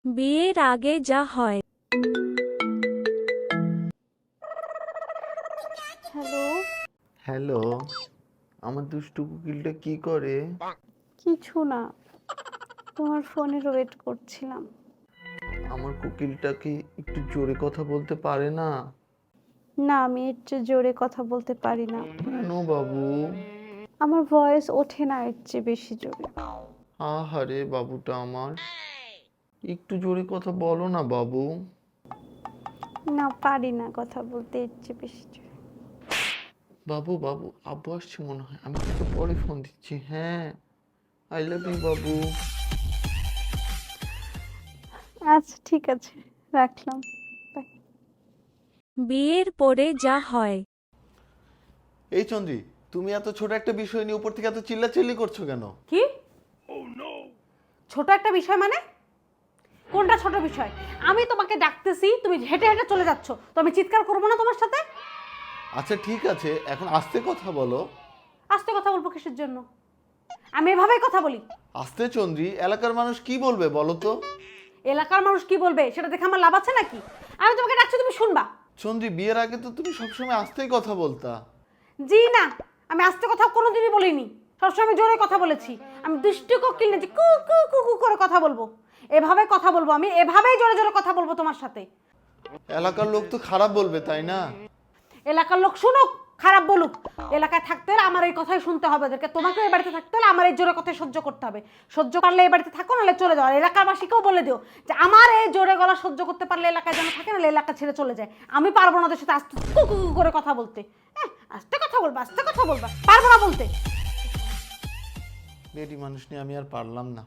বিয়ের আগে যা হয়। হ্যালো। হ্যালো, আমার দুষ্টু কোকিলটা কি করে? কিছু না, তোমার ফোনের ওয়েট করছিলাম। আমার কোকিলটা কি একটু জোরে কথা বলতে পারে না? না, আমি এর চেয়ে জোরে কথা বলতে পারি না। কেন বাবু? আমার ভয়েস ওঠে না এর চেয়ে বেশি জোরে। আহারে বাবুটা আমার, একটু জোরে কথা বলো না বাবু। না, পারি না কথা বলতে এর চেয়ে বেশি জোরে। বাবু বাবু, আব্বু আসছে মনে হয়, আমি তোকে পরে ফোন দিচ্ছি। হ্যাঁ, আই লাভ ইউ বাবু। আচ্ছা ঠিক আছে, রাখলাম। বাই। বিয়ের পরে যা হয়। এই চন্দ্রী, তুমি এত ছোট একটা বিষয় নিয়ে উপর থেকে এত চিল্লাচিল্লি করছো কেন? কি ছোট একটা বিষয় মানে? কোনটা ছোট বিষয়? আমি তোমাকে ডাকতেছি, তুমি হেঁটে হেঁটে চলে যাচ্ছ, তো আমি চিৎকার করবো না তোমার সাথে? আচ্ছা ঠিক আছে, এখন আস্তে কথা বলো। আস্তে কথা বলবো কিসের জন্য? আমি এভাবেই কথা বলি। আস্তে চন্দ্রী, এলাকার মানুষ কি বলবে বলো তো? এলাকার মানুষ কি বলবে সেটা দেখে আমার লাভ আছে নাকি? আমি তোমাকে ডাকছি, তুমি শুনবা। চন্দ্রী, বিয়ের আগে তো তুমি সবসময় আস্তেই কথা বলতা। জি না, আমি আস্তে কথা কোনোদিনই বলিনি, সবসময় আমি জোরে কথা বলেছি। আমি দুষ্টু কোকিল না যে কু কু কু কু করে কথা বলবো। এভাবে কথা বলবো, আমি এভাবেই জোরে জোরে কথা বলবো তোমার সাথে। এলাকার লোক তো খারাপ বলবে তাই না? এলাকার লোক শুনুক, খারাপ বলুক, এলাকায় থাকতে হলে আমার এই কথাই শুনতে হবে ওদেরকে। তোমাকেও এই বাড়িতে থাকতে হলে আমার এই জোরে কথাই সহ্য করতে হবে। সহ্য পারলে এই বাড়িতে থাকো, নাহলে চলে যাও। আর এলাকাবাসীকেও বলে দিও যে আমার এই জোরে গলা সহ্য করতে পারলে এলাকায় যেন থাকে, নাহলে এলাকা ছেড়ে চলে যায়। আমি পারবো না ওদের সাথে আস্তে কু কু কু করে কথা বলতে। হ্যাঁ, আস্তে কথা বলবা, আস্তে কথা বলবা, পারবো না বলতে। লেডি মানুষ নিয়ে আমি আর পারলাম না।